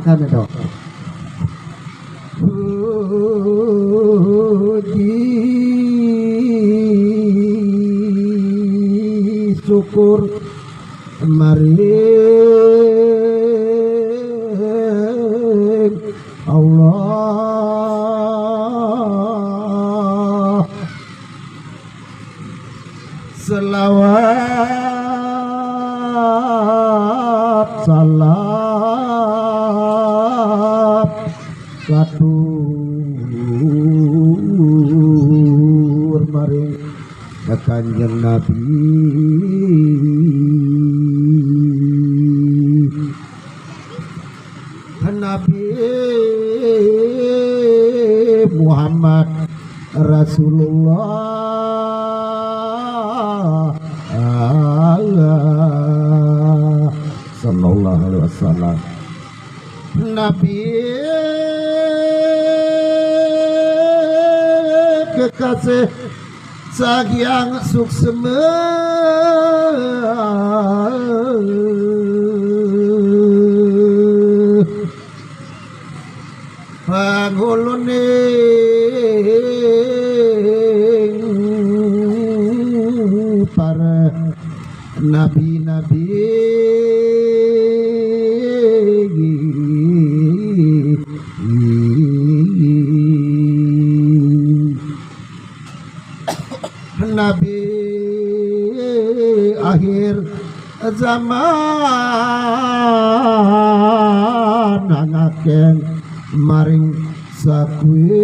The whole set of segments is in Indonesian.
kami dok. Puji syukur maring Allah, selawat salam katur maring Kanjeng Nabi Muhammad Rasulullah sallallahu alaihi wasallam. Nabi kekasih sagyang suksema pangulune para nabi-nabi nabi akhir zaman ngakeng maring sakwe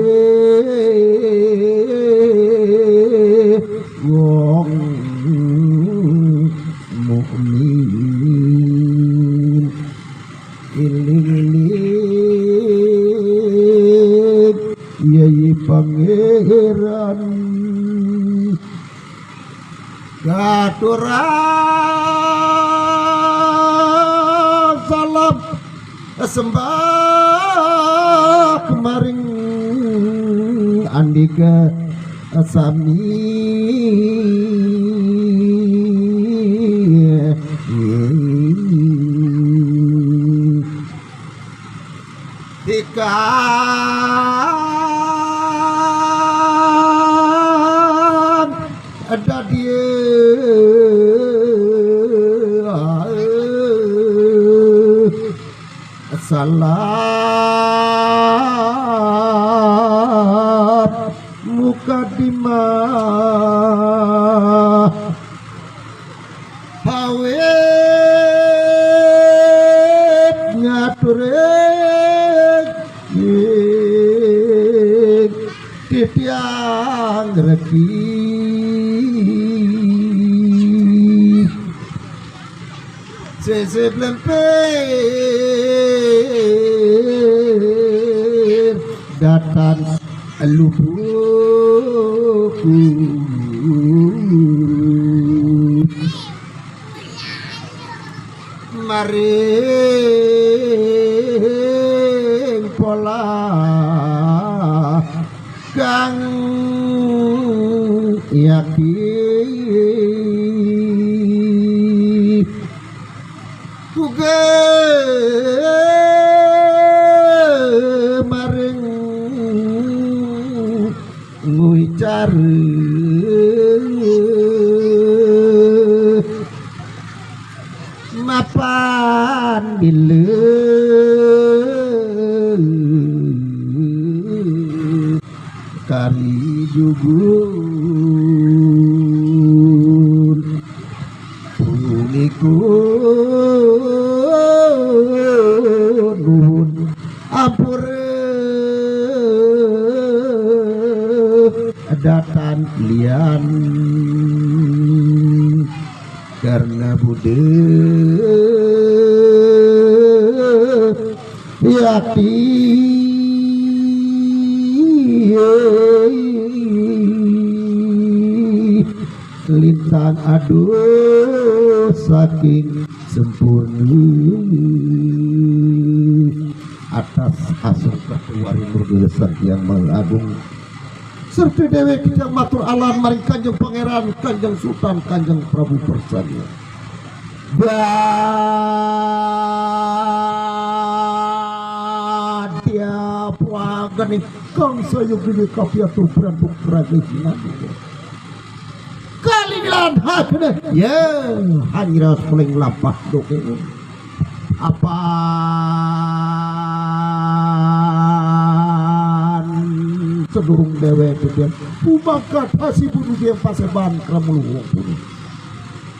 wong mukmin iling-iling yai pangeran gaturan salam sembah kemaring andika sami ikan ada dia salam mukadimah hawet ngaturek titiang reki sese blemper datang lubuku maring pola kang yakin kuge maring nguicar mapan bila kali jugun punikun ampure datan lian karena bude yati lintang aduh saking sempurna atas asuh ketuari nurgesan yang mengagung serta dewe kijang matur alam maring Kanjeng Pangeran Kanjeng Sultan Kanjeng Prabu Persania puagan kang sayog ini kapiatur perampok kerajaan kali ngelantak ya hanya seling lapah doke apa sedurung dewe dia umakat hasi bunuh dia paseban kramuluh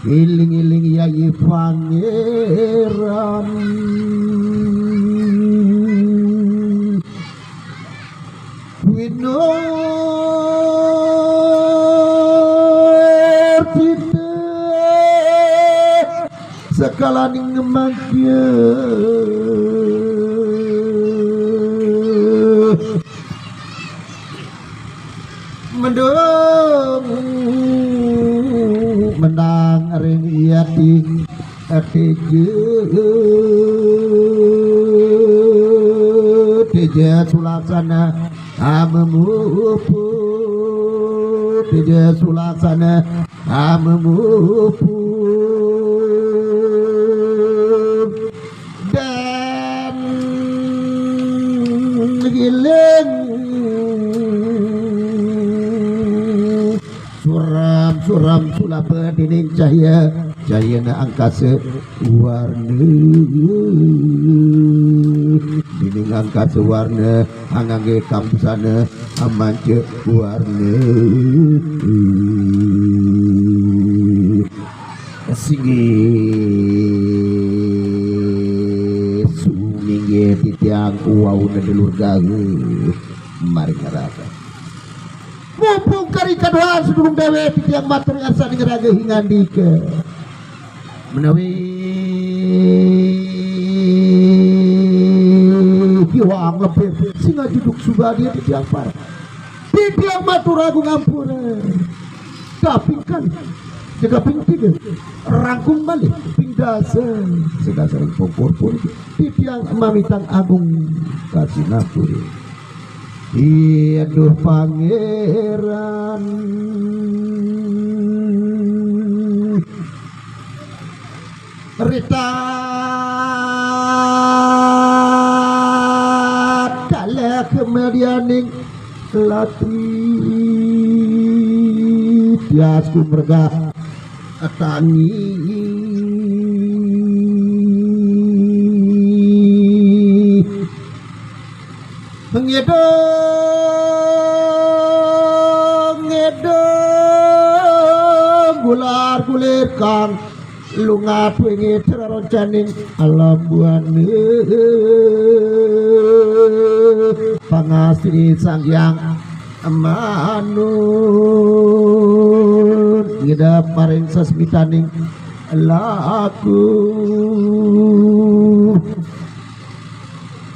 iling-iling yai pangeran winor kita sekalaning ngemagya menang ring yating teje sulasana amemupu teje sulasana amemupu dan giling suram sulapa dinding cahaya na angkasa warna dinding angkasa warna angangge kampusana amanca warna singgi sumingge titiang uau na delur gawe mari karata mumpung kari kadoan sebelum dewe titiang matur asa ngeraga hingandika menawi hiwang lebih singa juduk subadi titiang par titiang matur agung ampura tapi kan jaga pingtiga rangkum balik pingdasa sedasar pokor titiang mamitang agung kasih napuri aduh pangeran Rita kala kemudianing latri tiasku merga tangi ngedong gular-gulir kang lunga pengen teraroncaning alam buane pangasri sang yang manut ngidap maring sasmitaning laku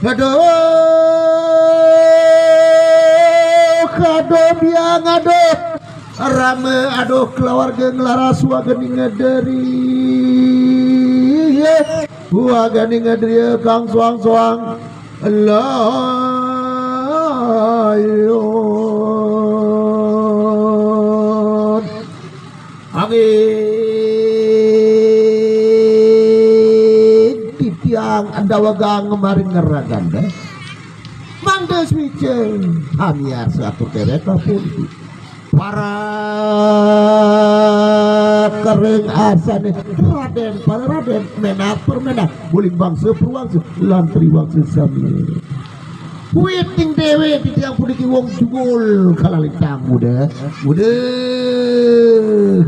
aduh biang aduh rame aduh keluarga ngelaras wagani ngaderi wagani ngaderi kang suang-suang layon angin titiang anda wagang ngemarin ngeragan deh mangga switche hamiar satu kereta pun para kering asane raden para raden menak permenak buling bangsa perwangsa lantri wangsa sami kuiting dewe di tiang pudiki wong jugul kalalitang muda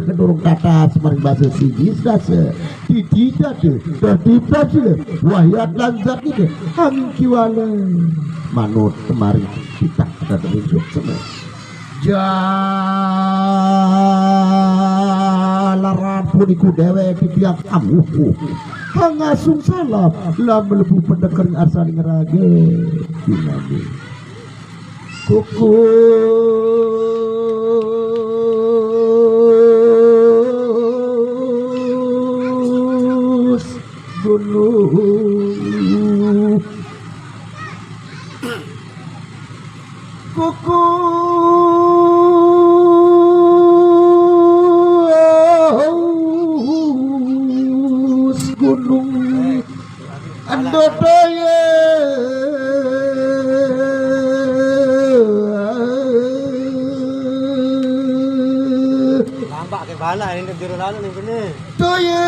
kedorong kata semaring bahasa sigis dasa tidak deh tertibat sih wahyat lanzat ini angin kiwala manut kemarin kita terhidup semua jalaran puniku dewe pitiak amuku hangasung salam lah melebu pendekar asal ngerage gimana kukus gunung kukus gunung andotoye parah ini jero lalu nih kene. Toyek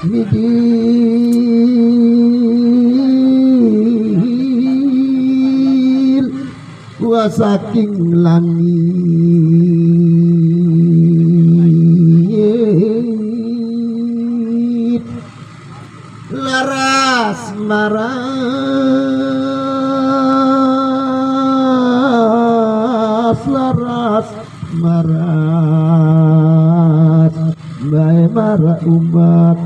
midil wa saking langit laras maras bae mara umat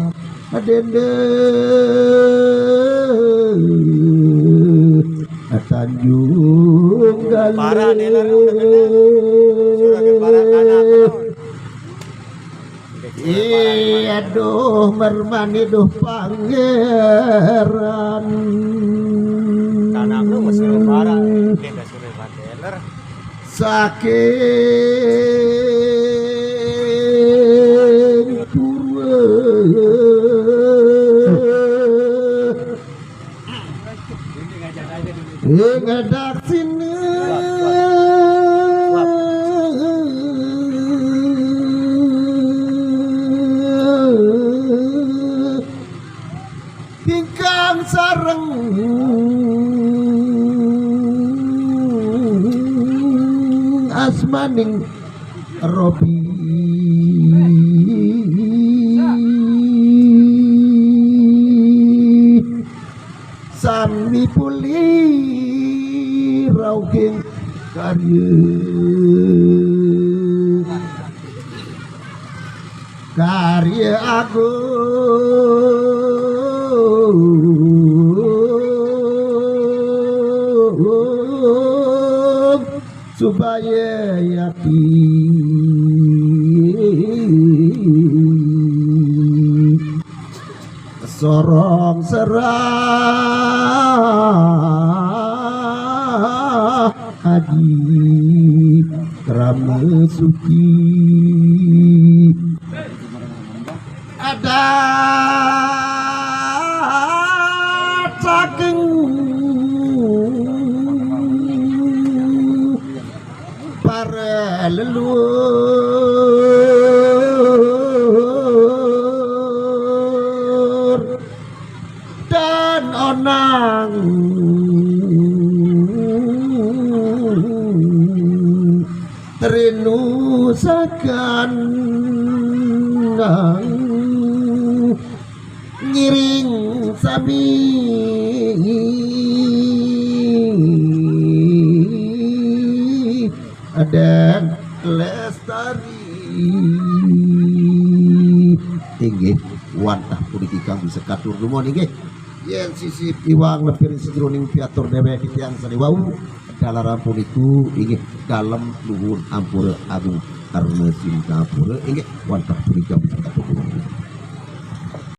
adende Tanjung Gali Parah nih lah udah kene. Surah ke parah kana aduh mermani duh pangeran tanah lu masih parah ini enggak suruh panteler. Saking pura ngadak sini tingkang sareng asmaning Robi sami puli rauking karya agung supaya yakin sorong serah haji krama suci ada saking para leluhur dan onang terinusakan ngiring sami dan lestari tinggi wantah puniki kang bisa katur lumon inggih yen sisip iwang lepir sedroning piatur dewek tiyang sariwau dalaran puniku inggih dalem luhur ampura agung karena cinta pura inggih wantah puniki kang bisa katur